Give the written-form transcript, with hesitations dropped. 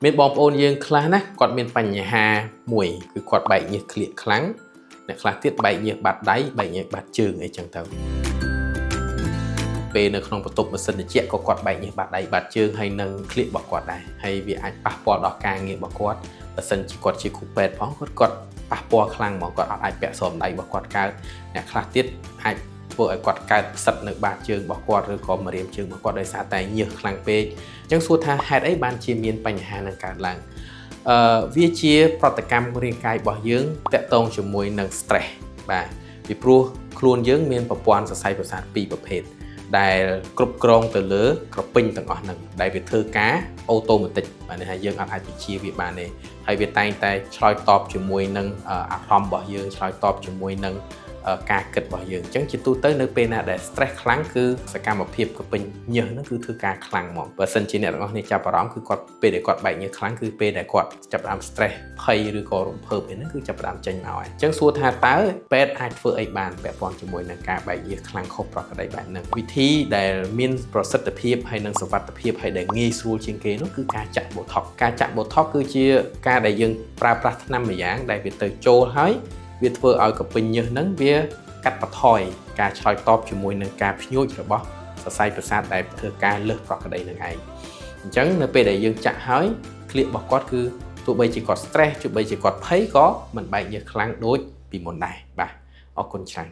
មានបងប្អូនយើងខ្លះណាគាត់មានបញ្ហាមួយគឺគាត់បែកញើសក្លៀកខ្លាំងអ្នកខ្លះទៀតបែកញើសបាត់ដៃបែកញើសបាត់ជើងអីចឹងទៅពេលនៅក្នុងបន្ទប់ម៉ាស៊ីនត្រជាក់ក៏គាត់បែកញើសបាត់ដៃបាត់ជើងហើយនឹងក្លៀករបស់គាត់ដែរហើយវាអាចប៉ះពាល់ដល់ការងាររបស់គាត់បើសិនជាគាត់ជាគ្រូពេទ្យផងគាត់ប៉ះពាល់ខ្លាំងហ្មងគាត់អាចពាក់ស្រោមដៃរបស់គាត់កើតអ្នកខ្លះទៀតអាចធ្វើឲ្យគាត់កើតផ្សិតនៅបាតជើងរបស់គាត់ឬក៏ម្រាមជើងរបស់គាត់ដោយសារតែញើសខ្លាំងពេកអញ្ចឹងសួរថាហេតុអីបានជាមានបញ្ហានឹងកើតឡើងវាជាប្រតិកម្មរាងកាយរបស់យើងតាក់ទងជាមួយនឹង stress បាទពីព្រោះខ្លួនយើងមានប្រព័ន្ធសរសៃប្រសាទពីរប្រភេទដែលគ្រប់គ្រងទៅលើក្រពេញទាំងអស់ហ្នឹងដែលវាធ្វើការអូតូម៉ាទិកបាទនេះហើយយើងអាចបញ្ជាវាបានទេហើយវាតែងតែឆ្លើយតបជាមួយនឹងអារម្មណ៍របស់យើងឆ្លើយតបជាមួយនឹងការគិតរបស់យើងអញ្ចឹងជាទូទៅនៅពេលណាដែល stress ខ្លាំងគឺសកម្មភាពក្រពេញញើសហ្នឹងគឺធ្វើការខ្លាំងហ្មងបើសិនជាអ្នកទាំងអស់គ្នាចាប់អារម្មណ៍គឺគាត់ពេលដែលគាត់បែកញើសខ្លាំងគឺពេលដែលគាត់ចាប់ផ្ដើម stress ភ័យឬក៏រំភើបអីហ្នឹងគឺចាប់ផ្ដើមចេញមកហើយអញ្ចឹងសួរថាតើពេទ្យអាចធ្វើអីបានពាក់ព័ន្ធជាមួយនឹងការបែកញើសខ្លាំងខុសប្រក្រតីបែបហ្នឹងវិធីដែលមានប្រសិទ្ធភាពហើយនិងសុវត្ថិភាពហើយដែលងាយស្រួលជាងគេនោះគឺការចាក់ Botox ការចាក់ Botox គឺជាការដែលយើងប្រើប្រាស់ថ្នាំមួយយ៉ាងដែលវាទៅចូលហើយវាធ្វើឲ្យក្រពេញញើសហ្នឹងវាកាត់បន្ថយការឆ្លើយតបជាមួយនឹងការភ្ញួចរបស់សរសៃប្រសាទដែលធ្វើការលើសប្រក្រតីនឹងឯងអញ្ចឹងនៅពេលដែលយើងចាក់ហើយក្លៀករបស់គាត់គឺទោះបីជាគាត់ stress ទោះបីជាគាត់ភ័យក៏មិនបែកញើសខ្លាំងដូចពីមុនដែរបាទអរគុណច្រើន